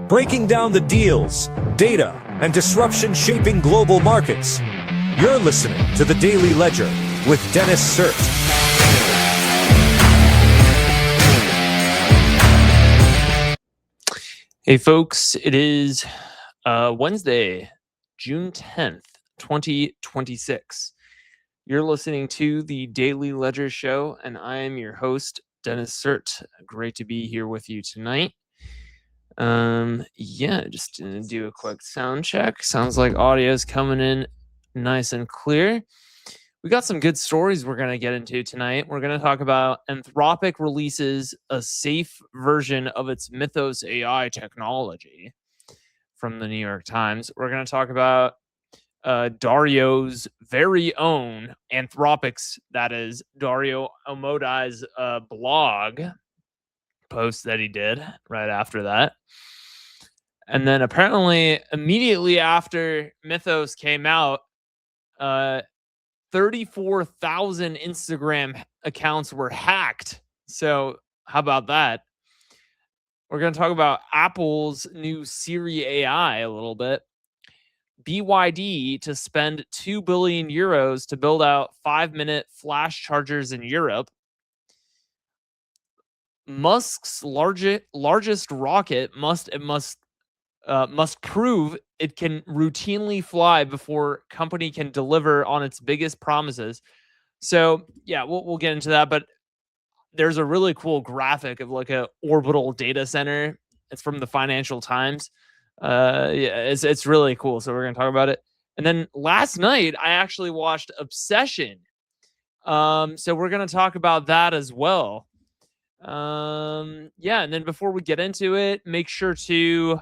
breaking down the deals, data, and disruption shaping global markets. You're listening to The Daily Ledger with Dennis Sert. Hey folks, it is Wednesday, June 10th, 2026. You're listening to the Daily Ledger Show, and I am your host, Dennis Sert. Great to be here with you tonight. Just gonna do a quick sound check. Sounds like audio is coming in nice and clear. We got some good stories we're going to get into tonight. We're going to talk about Anthropic releases a safe version of its Mythos AI technology from the New York Times. We're going to talk about Dario's very own Anthropic's, that is Dario Amodai's blog post that he did right after that. And then apparently immediately after Mythos came out, 34,000 Instagram accounts were hacked. So how about that? We're going to talk about Apple's new Siri AI a little bit. BYD to spend 2 billion euros to build out 5-minute flash chargers in Europe. Musk's largest rocket must prove it can routinely fly before company can deliver on its biggest promises. So yeah, we'll get into that. But there's a really cool graphic of like a orbital data center. It's from the Financial Times. It's really cool. So we're gonna talk about it. And then last night I actually watched Obsession. So we're gonna talk about that as well. And then before we get into it, make sure to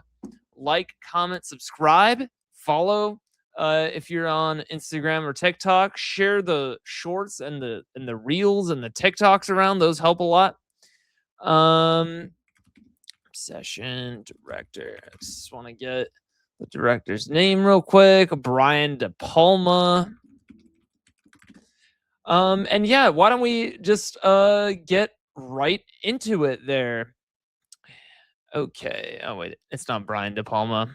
like, comment, subscribe, follow. If you're on Instagram or TikTok, share the shorts and the reels and the TikToks around. Those help a lot. Obsession director. I just want to get the director's name real quick. Brian De Palma. Why don't we just get right into it there? Okay. Oh, wait. It's not Brian De Palma.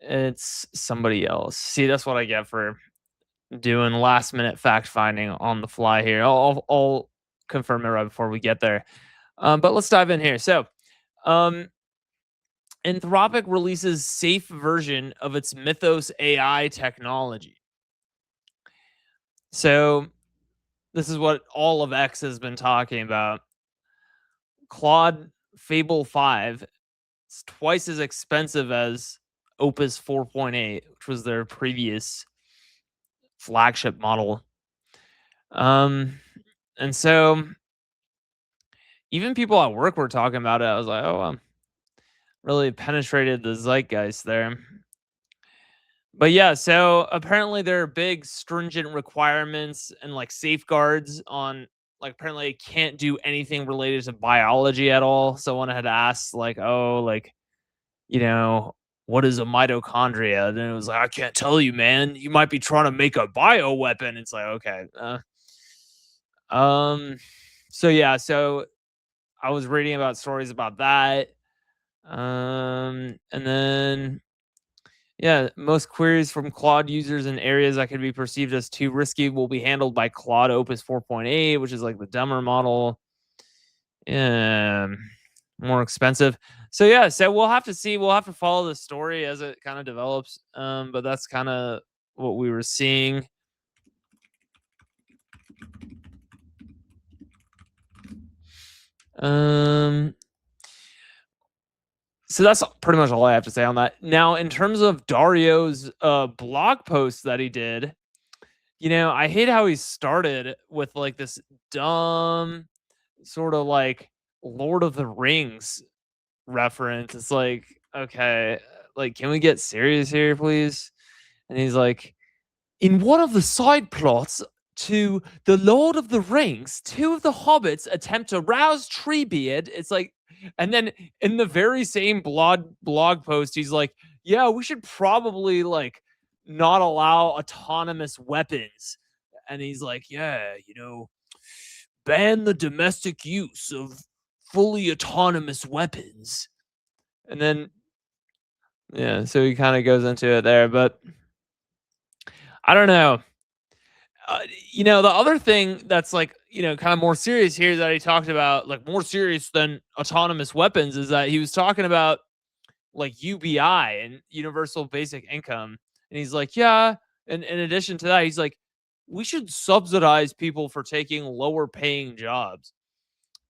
It's somebody else. See, that's what I get for doing last-minute fact-finding on the fly here. I'll confirm it right before we get there. But let's dive in here. So, Anthropic releases safe version of its Mythos AI technology. So, this is what all of X has been talking about. Claude Fable 5. It's twice as expensive as Opus 4.8, which was their previous flagship model. And so even people at work were talking about it. I was like, oh, really penetrated the zeitgeist there. But yeah, so apparently there are big stringent requirements and like safeguards on, like, apparently it can't do anything related to biology at all. Someone had asked like, oh, like, what is a mitochondria? And it was like, I can't tell you, man. You might be trying to make a bioweapon. It's like, okay. So I was reading about stories about that. And then, most queries from Claude users in areas that could be perceived as too risky will be handled by Claude Opus 4.8, which is like the dumber model. Yeah, more expensive. So we'll have to see. We'll have to follow the story as it kind of develops. But that's kind of what we were seeing. So that's pretty much all I have to say on that. Now, in terms of Dario's blog post that he did, I hate how he started with like this dumb sort of like Lord of the Rings reference. It's like, okay, like, can we get serious here, please? And he's like, in one of the side plots to The Lord of the Rings, two of the hobbits attempt to rouse Treebeard. It's like, and then in the very same blog post, he's like, yeah, we should probably like not allow autonomous weapons. And he's like, yeah, ban the domestic use of fully autonomous weapons. And then Yeah, so he kind of goes into it there, but I don't know. Uh, the other thing that's like, kind of more serious here that he talked about, like more serious than autonomous weapons, is that he was talking about like UBI and universal basic income. And he's like, yeah. And in addition to that, he's like, we should subsidize people for taking lower paying jobs.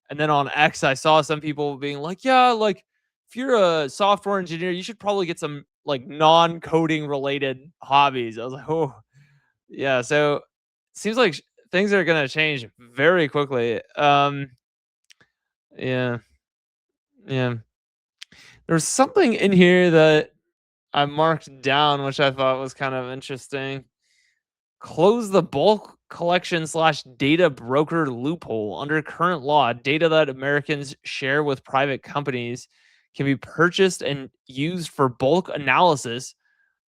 And then on X, I saw some people being like, yeah, like if you're a software engineer, you should probably get some like non coding related hobbies. I was like, oh, yeah. So seems like things are going to change very quickly. Yeah. Yeah. There's something in here that I marked down, which I thought was kind of interesting. Close the bulk collection slash data broker loophole. Under current law, data that Americans share with private companies can be purchased and used for bulk analysis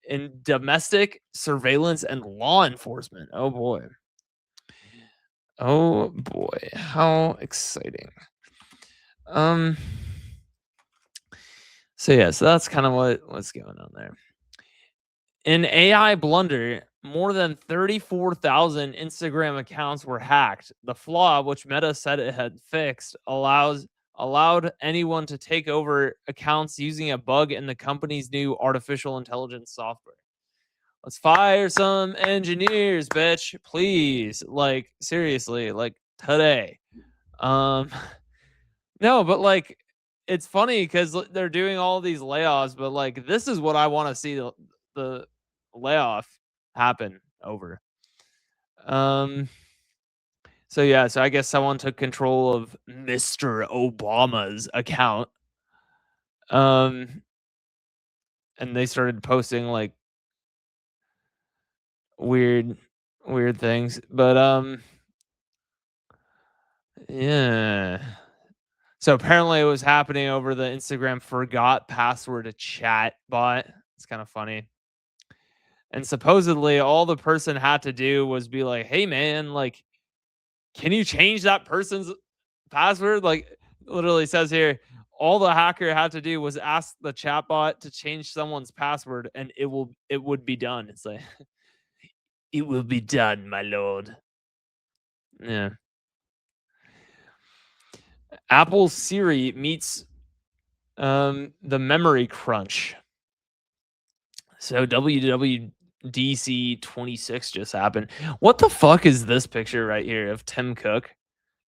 in domestic surveillance and law enforcement. Oh boy. Oh boy. How exciting. Um so yeah, so that's kind of what's going on there. In AI blunder, more than 34,000 Instagram accounts were hacked. The flaw, which Meta said it had fixed, allowed anyone to take over accounts using a bug in the company's new artificial intelligence software. Let's fire some engineers, bitch, please. Like seriously, like today. Um no, but like it's funny cuz they're doing all these layoffs, but like this is what I want to see the layoff happen over. Um so yeah, so I guess someone took control of Mr. Obama's account. Um and they started posting like weird weird things. But yeah. So apparently it was happening over the Instagram forgot password chat bot. It's kind of funny. And supposedly all the person had to do was be like, "Hey man, like can you change that person's password?" Like literally says here, all the hacker had to do was ask the chatbot to change someone's password and it would be done. It's like it will be done, my lord. Yeah. Apple Siri meets the memory crunch. So WWDC 26 just happened. What the fuck is this picture right here of Tim Cook?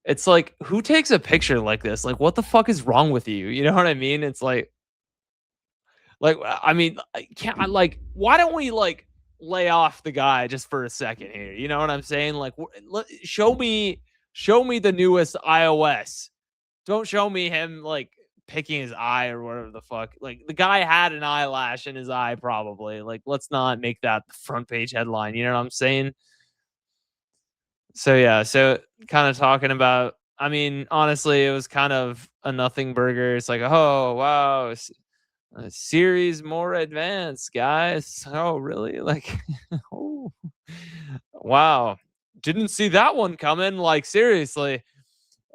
It's like, who takes a picture like this? Like, what the fuck is wrong with you? You know what I mean? It's like I mean, like, why don't we like lay off the guy just for a second here? You know what I'm saying? Like, show me the newest iOS. Don't show me him like picking his eye or whatever the fuck. Like the guy had an eyelash in his eye, probably. Like, let's not make that the front page headline. You know what I'm saying? So yeah, so kind of talking about. I mean, honestly, it was kind of a nothing burger. It's like, oh wow, a series more advanced, guys. Oh really? Like, oh wow, didn't see that one coming. Like seriously.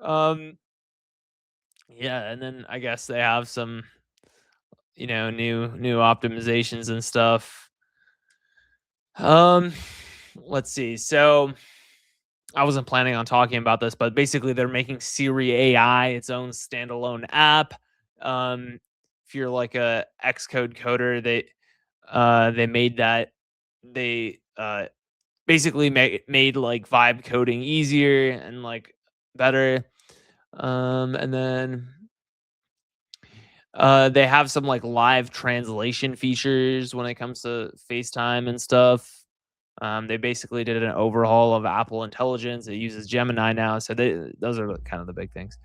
Um, yeah, and then I guess they have some new optimizations and stuff. Um, let's see. So I wasn't planning on talking about this, but basically they're making Siri AI its own standalone app. If you're like a Xcode coder, they made that they basically made like vibe coding easier and like better. And then they have some like live translation features when it comes to FaceTime and stuff. They basically did an overhaul of Apple Intelligence. It uses Gemini now, so those are kind of the big things.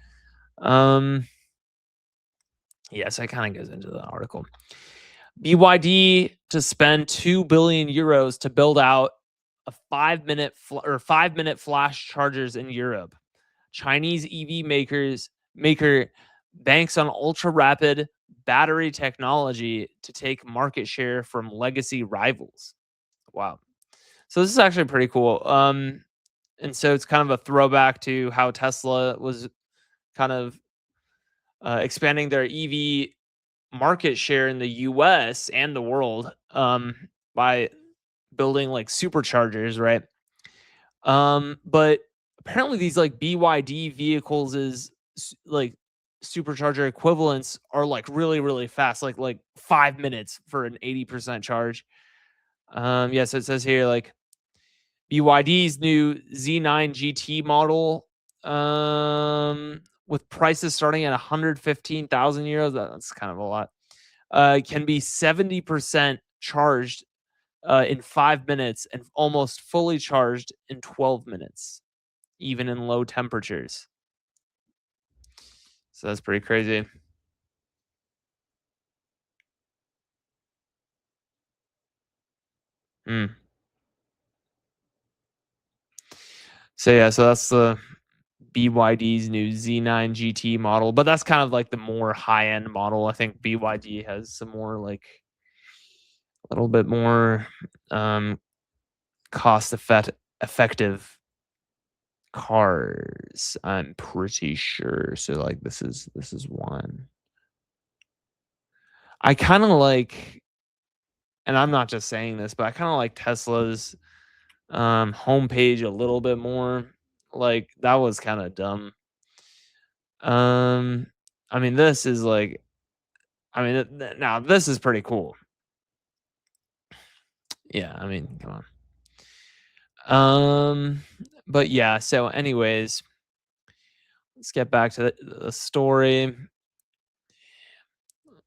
Yes, that kind of goes into the article. BYD to spend 2 billion euros to build out a 5-minute flash chargers in Europe. Chinese EV maker banks on ultra rapid battery technology to take market share from legacy rivals. Wow. So this is actually pretty cool. And so it's kind of a throwback to how Tesla was kind of expanding their EV market share in the US and the world by building like superchargers, right? But apparently these like BYD vehicles is like supercharger equivalents are like really really fast, like 5 minutes for an 80% charge. Yes, it says here like BYD's new Z9 GT model with prices starting at 115,000 euros. That's kind of a lot. Can be 70% charged in 5 minutes and almost fully charged in 12 minutes, even in low temperatures. So that's pretty crazy. Mm. So yeah, so that's the BYD's new Z9 GT model, but that's kind of like the more high end model. I think BYD has some more like a little bit more cost effective cars. I'm pretty sure. So like this is one. I kind of like, and I'm not just saying this, but I kind of like Tesla's homepage a little bit more. Like that was kind of dumb. Um, I mean, this is like, I mean, now this is pretty cool. Yeah, I mean, come on. But yeah. So, anyways, let's get back to the story.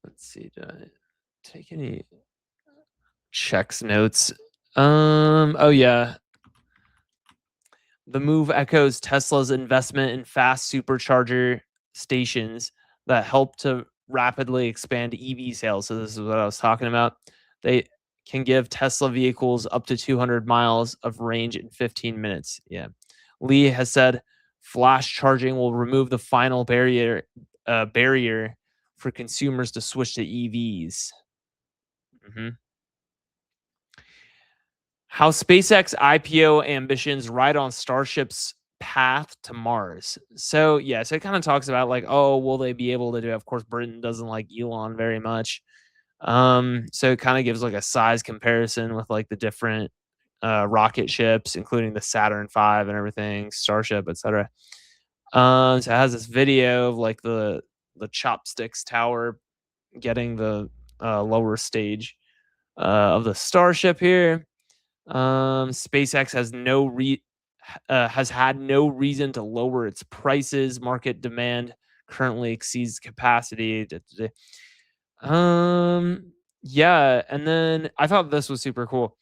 Let's see. Did I take any checks notes? Oh yeah. The move echoes Tesla's investment in fast supercharger stations that help to rapidly expand EV sales. So this is what I was talking about. They can give Tesla vehicles up to 200 miles of range in 15 minutes. Yeah. Lee has said flash charging will remove the final barrier for consumers to switch to EVs. Mhm. How SpaceX IPO ambitions ride on Starship's path to Mars. So, yeah, so it kind of talks about like, oh, will they be able to do it? Of course, Britain doesn't like Elon very much. So it kind of gives like a size comparison with like the different rocket ships, including the Saturn V and everything, Starship, etc. So it has this video of like the chopsticks tower getting the lower stage of the Starship here. SpaceX has had no reason to lower its prices. Market demand currently exceeds capacity. Yeah, and then I thought this was super cool.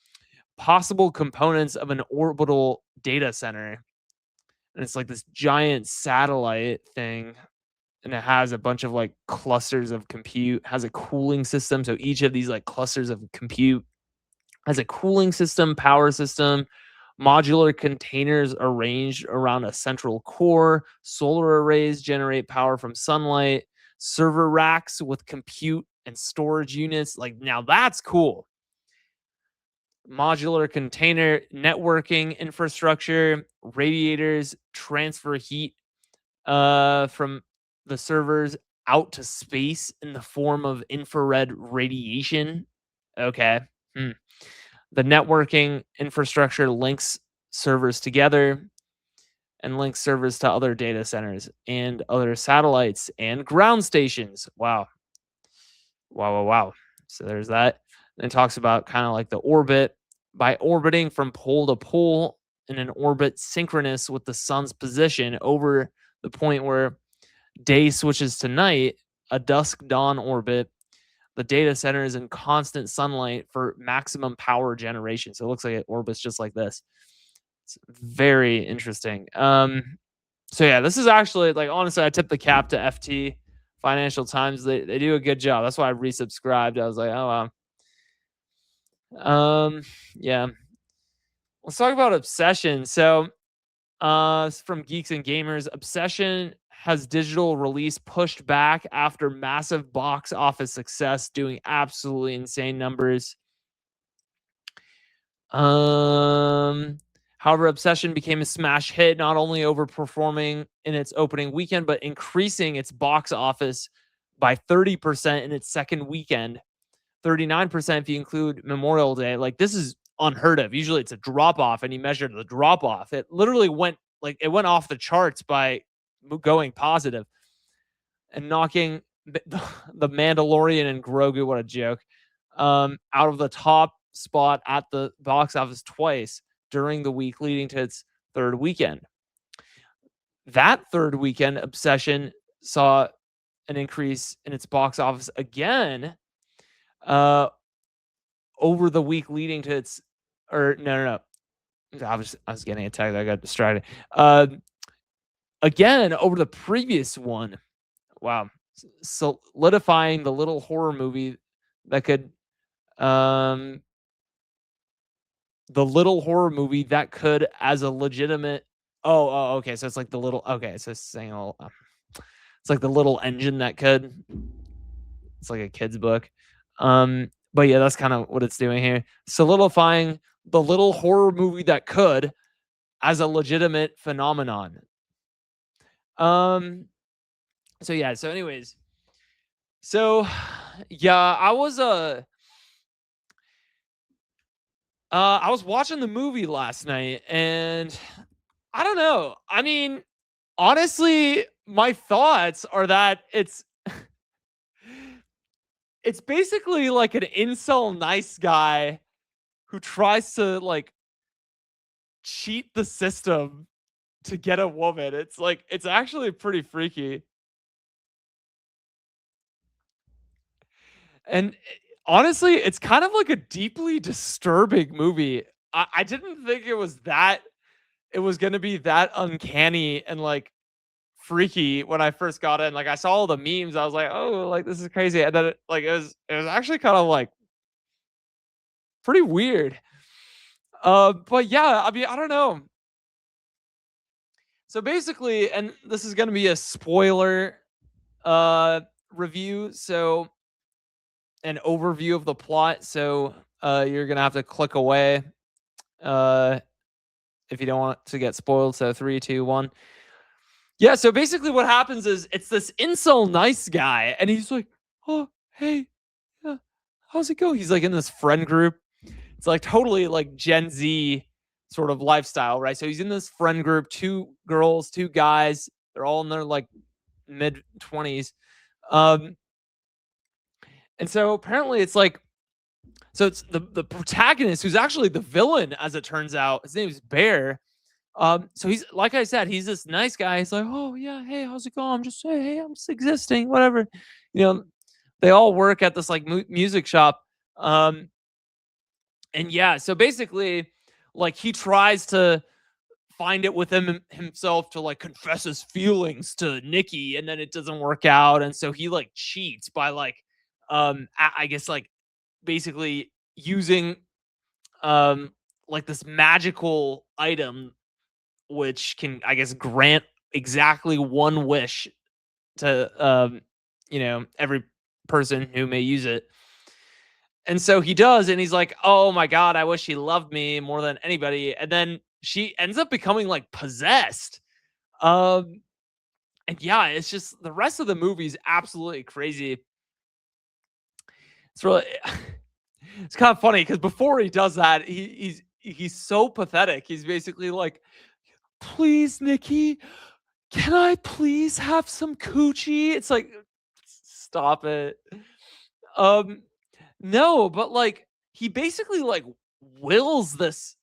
Possible components of an orbital data center, and it's like this giant satellite thing, and it has a bunch of like clusters of compute. Has a cooling system, so each of these like clusters of compute has a cooling system, power system, modular containers arranged around a central core, solar arrays generate power from sunlight, server racks with compute and storage units. Like, now that's cool. Modular container networking infrastructure, radiators transfer heat from the servers out to space in the form of infrared radiation. Okay. Hmm. The networking infrastructure links servers together and links servers to other data centers and other satellites and ground stations. Wow. Wow, wow, wow. So there's that. And it talks about kind of like the orbit. By orbiting from pole to pole in an orbit synchronous with the sun's position over the point where day switches to night, a dusk dawn orbit, the data center is in constant sunlight for maximum power generation. So it looks like it orbits just like this. It's very interesting. So yeah, this is actually like, honestly, I tip the cap to FT Financial Times. They do a good job. That's why I resubscribed. I was like, oh wow. Yeah. Let's talk about Obsession. So from Geeks and Gamers, Obsession has digital release pushed back after massive box office success, doing absolutely insane numbers. However, Obsession became a smash hit, not only overperforming in its opening weekend, but increasing its box office by 30% in its second weekend, 39% if you include Memorial Day. Like, this is unheard of. Usually it's a drop off, and he measured the drop off. It literally went it went off the charts by going positive and knocking the Mandalorian and Grogu, what a joke, out of the top spot at the box office twice during the week leading to its third weekend. That third weekend, Obsession saw an increase in its box office again over the week leading to its, or no. I was getting attacked. I got distracted. Again, over the previous one. Wow. Solidifying the little horror movie that could, the little horror movie that could, as a legitimate, okay. So it's like the little, okay. So it's saying, it's like the little engine that could, it's like a kid's book. But yeah, that's kind of what it's doing here. Solidifying the little horror movie that could as a legitimate phenomenon. So yeah, so anyways. So yeah, I was watching the movie last night, and I don't know. I mean, honestly, my thoughts are that it's it's basically like an incel nice guy who tries to like cheat the system to get a woman. It's like, it's actually pretty freaky. And honestly, it's kind of like a deeply disturbing movie. I didn't think it was going to be that uncanny and like freaky when I first got in. Like, I saw all the memes. I was like, oh, like this is crazy. And then it was actually kind of like pretty weird. But yeah, I mean, I don't know. So basically, and this is going to be a spoiler review, so an overview of the plot. So you're going to have to click away if you don't want to get spoiled. So 3, 2, 1. Yeah, so basically what happens is it's this incel nice guy, and he's like, oh, hey, yeah, how's it going? He's like in this friend group. It's like totally like Gen Z sort of lifestyle, right? So he's in this friend group, 2 girls, 2 guys. They're all in their like mid 20s. And so apparently it's like, so it's the protagonist who's actually the villain, as it turns out. His name is Bear. So he's, like I said, he's this nice guy. He's like, oh yeah, hey, how's it going? I'm just saying, hey, I'm just existing, whatever. You know, they all work at this like music shop. And yeah, so basically, like he tries to find it within himself to like confess his feelings to Nikki, and then it doesn't work out, and so he like cheats by like, I guess like basically using like this magical item which can, I guess, grant exactly one wish to every person who may use it. And so he does, and he's like, oh my god, I wish he loved me more than anybody. And then she ends up becoming like possessed. And yeah, it's just, the rest of the movie is absolutely crazy. It's really it's kind of funny because before he does that, he's so pathetic. He's basically like, please, Nikki, can I please have some coochie? It's like, stop it. No, but like he basically like wills this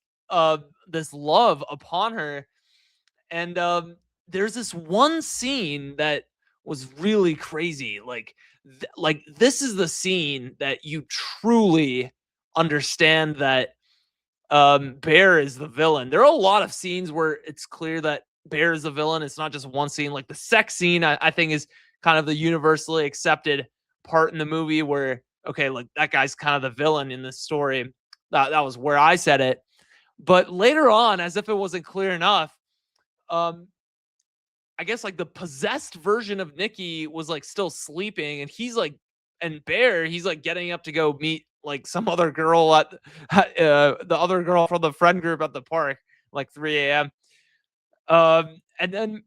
this love upon her. And there's this one scene that was really crazy. Like this is the scene that you truly understand that Bear is the villain. There are a lot of scenes where it's clear that Bear is the villain. It's not just one scene. Like the sex scene, I think is kind of the universally accepted part in the movie where, okay, like that guy's kind of the villain in this story. That was where I said it. But later on, as if it wasn't clear enough, I guess like the possessed version of Nikki was like still sleeping, and he's like, and Bear, he's like getting up to go meet like some other girl at the other girl from the friend group at the park, like 3 a.m. And then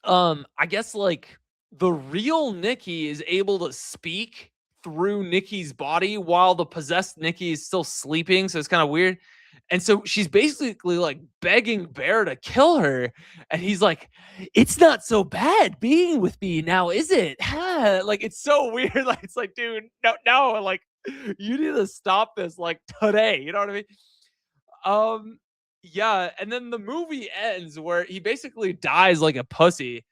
I guess like the real Nikki is able to speak through Nikki's body while the possessed Nikki is still sleeping. So it's kind of weird. And so she's basically like begging Bear to kill her. And he's like, it's not so bad being with me now, is it? Like, it's so weird. Like, it's like, dude, no, like, you need to stop this like today. You know what I mean? Yeah, and then the movie ends where he basically dies like a pussy.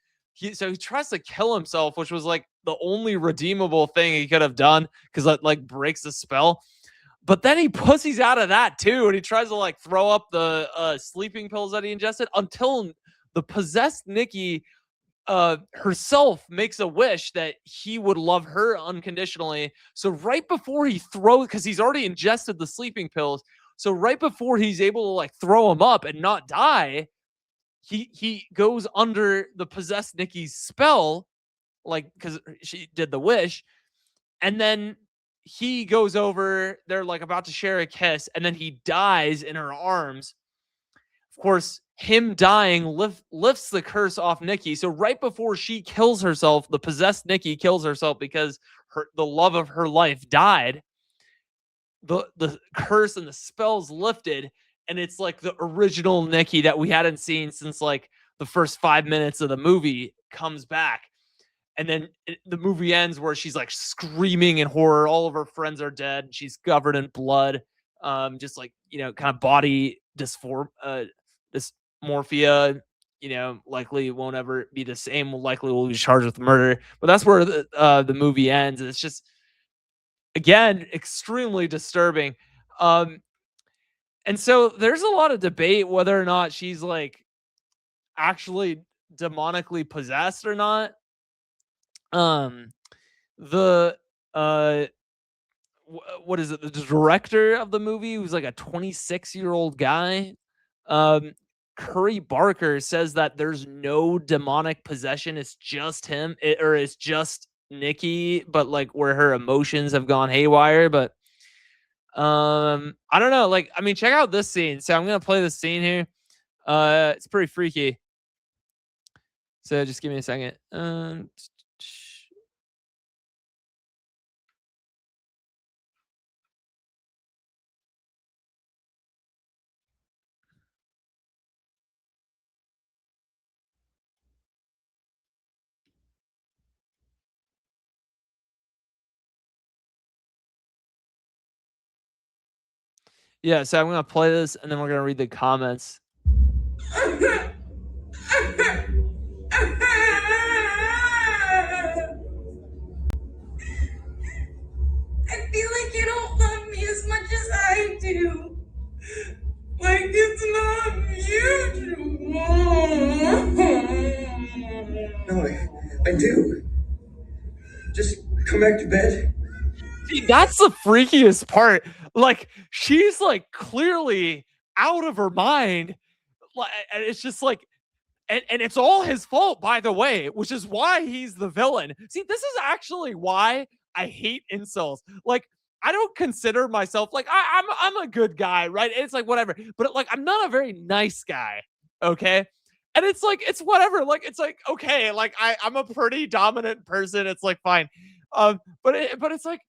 So he tries to kill himself, which was like the only redeemable thing he could have done because that like breaks the spell. But then he pussies out of that too, and he tries to like throw up the sleeping pills that he ingested until the possessed Nikki herself makes a wish that he would love her unconditionally. So right before he throws, because he's already ingested the sleeping pills, so right before he's able to like throw him up and not die, he goes under the possessed Nikki's spell, like because she did the wish, and then he goes over. They're like about to share a kiss, and then he dies in her arms. Of course, him dying lifts the curse off Nikki. So right before she kills herself, the possessed Nikki kills herself because the love of her life died. The curse and the spell's lifted, and it's like the original Nikki that we hadn't seen since like the first 5 minutes of the movie comes back. And then the movie ends where she's like screaming in horror. All of her friends are dead. She's covered in blood. Just like, kind of body dysmorphia, likely won't ever be the same. Likely will be charged with murder. But that's where the movie ends. And it's just, again, extremely disturbing. And so there's a lot of debate whether or not she's like actually demonically possessed or not. The what is it? The director of the movie, who's like a 26-year-old guy, Curry Barker, says that there's no demonic possession. It's just him, or it's just Nikki, but like where her emotions have gone haywire. But I don't know. Like, I mean, check out this scene. So I'm gonna play this scene here. It's pretty freaky. So just give me a second. Yeah, so I'm gonna play this and then we're gonna read the comments. I feel like you don't love me as much as I do. Like it's not mutual. No, I do. Just come back to bed. See, that's the freakiest part. Like, she's like clearly out of her mind. And it's just like, and it's all his fault, by the way, which is why he's the villain. See, this is actually why I hate insults. Like, I don't consider myself like I'm a good guy, right? It's like whatever, but like I'm not a very nice guy, okay? And it's like it's whatever. Like it's like okay, like I'm a pretty dominant person. It's like fine, but it's like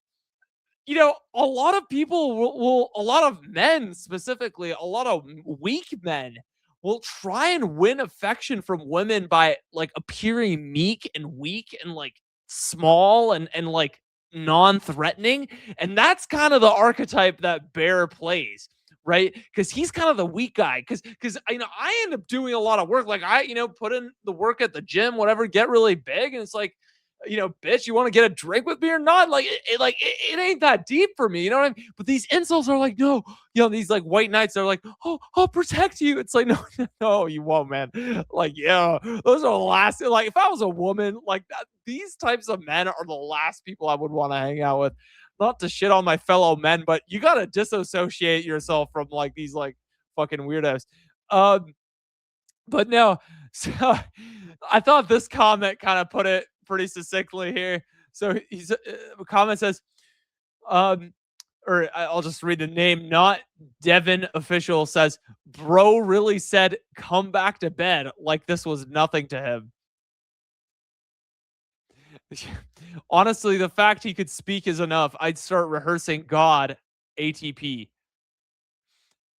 a lot of people will a lot of men specifically, a lot of weak men will try and win affection from women by like appearing meek and weak and like small and like non-threatening. And that's kind of the archetype that Bear plays, right? Because he's kind of the weak guy. Because I end up doing a lot of work. Like I put in the work at the gym, whatever, get really big, and it's like, bitch, you want to get a drink with me or not? Like, it ain't that deep for me. You know what I mean? But these insults are like, no, these like white knights are like, oh, I'll protect you. It's like, no, you won't, man. Like, yeah, those are the last. Like, if I was a woman, like that, these types of men are the last people I would want to hang out with. Not to shit on my fellow men, but you got to disassociate yourself from like these like fucking weirdos. But no, so I thought this comment kind of put it pretty succinctly here. So he's a comment says, or I'll just read the name. Not Devin Official says, bro really said, come back to bed like this was nothing to him. Honestly, the fact he could speak is enough. I'd start rehearsing God ATP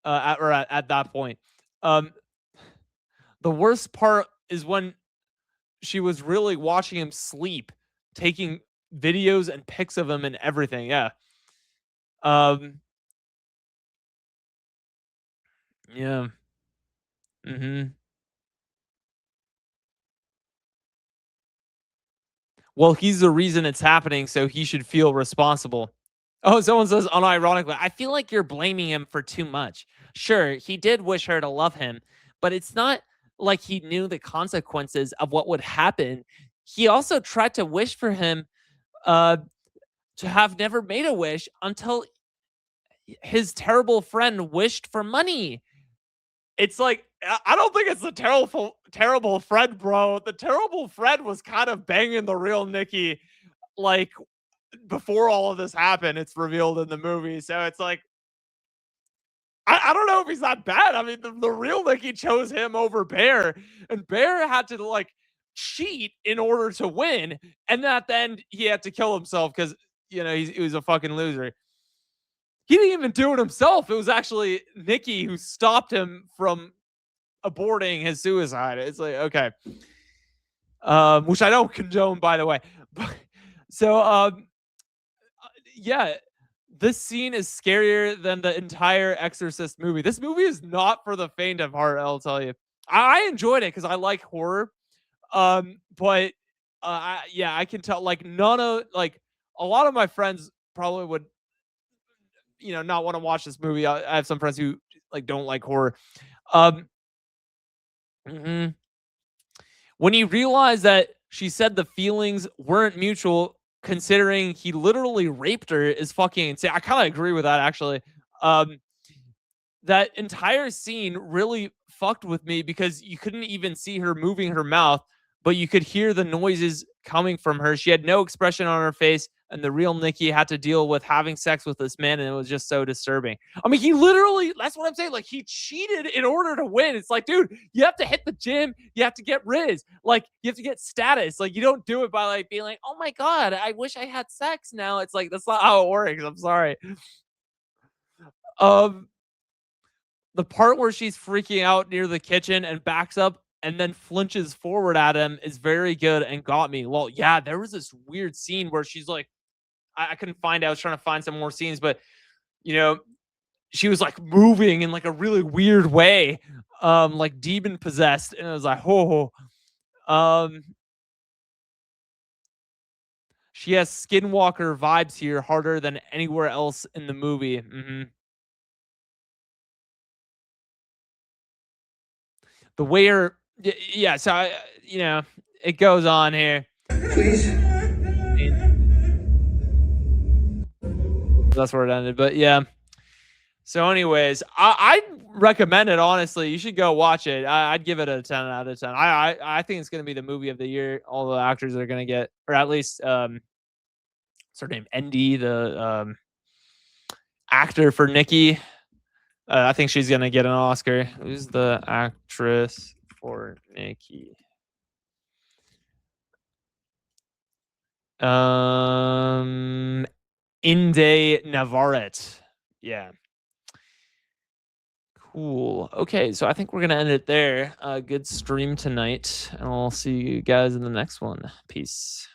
at that point. Um, the worst part is when she was really watching him sleep, taking videos and pics of him and everything. Yeah. Um, yeah. Hmm. Well, he's the reason it's happening, so he should feel responsible. Oh, someone says unironically, I feel like you're blaming him for too much. Sure, he did wish her to love him, but it's not like he knew the consequences of what would happen. He also tried to wish for him uh, to have never made a wish until his terrible friend wished for money. It's like I don't think it's the terrible friend, bro. The terrible friend was kind of banging the real Nikki, like before all of this happened. It's revealed in the movie, so it's like I don't know if he's that bad. I mean, the real Nikki chose him over Bear, and Bear had to like cheat in order to win, and at the end he had to kill himself because he was a fucking loser. He didn't even do it himself. It was actually Nikki who stopped him from aborting his suicide. It's like, okay. Which I don't condone, by the way. So yeah, this scene is scarier than the entire Exorcist movie. This movie is not for the faint of heart, I'll tell you. I enjoyed it because I like horror. But yeah, I can tell like a lot of my friends probably would not want to watch this movie. I have some friends who like don't like horror. Um, mhm. When you realize that she said the feelings weren't mutual, considering he literally raped her, is fucking insane. I kind of agree with that actually. Um, that entire scene really fucked with me because you couldn't even see her moving her mouth, but you could hear the noises coming from her. She had no expression on her face, and the real Nikki had to deal with having sex with this man, and it was just so disturbing. I mean, he literally, that's what I'm saying. Like, he cheated in order to win. It's like, dude, you have to hit the gym, you have to get riz, like, you have to get status. Like, you don't do it by like being like, oh my God, I wish I had sex now. It's like, that's not how it works. I'm sorry. Um, the part where she's freaking out near the kitchen and backs up and then flinches forward at him is very good and got me. Well, yeah, there was this weird scene where she's like, I couldn't find it. I was trying to find some more scenes, but you know, she was like moving in like a really weird way, like demon possessed, and I was like, oh, um, she has Skinwalker vibes here, harder than anywhere else in the movie. The way her, yeah. So it goes on here. Please. That's where it ended, but yeah. So, anyways, I recommend it. Honestly, you should go watch it. I'd give it a 10 out of 10. I think it's gonna be the movie of the year. All the actors are gonna get, or at least what's her name, Endy, the actor for Nikki. I think she's gonna get an Oscar. Who's the actress for Nikki? Inde Navarrete. Yeah. Cool. Okay, so I think we're gonna end it there. Good stream tonight, and I'll see you guys in the next one. Peace.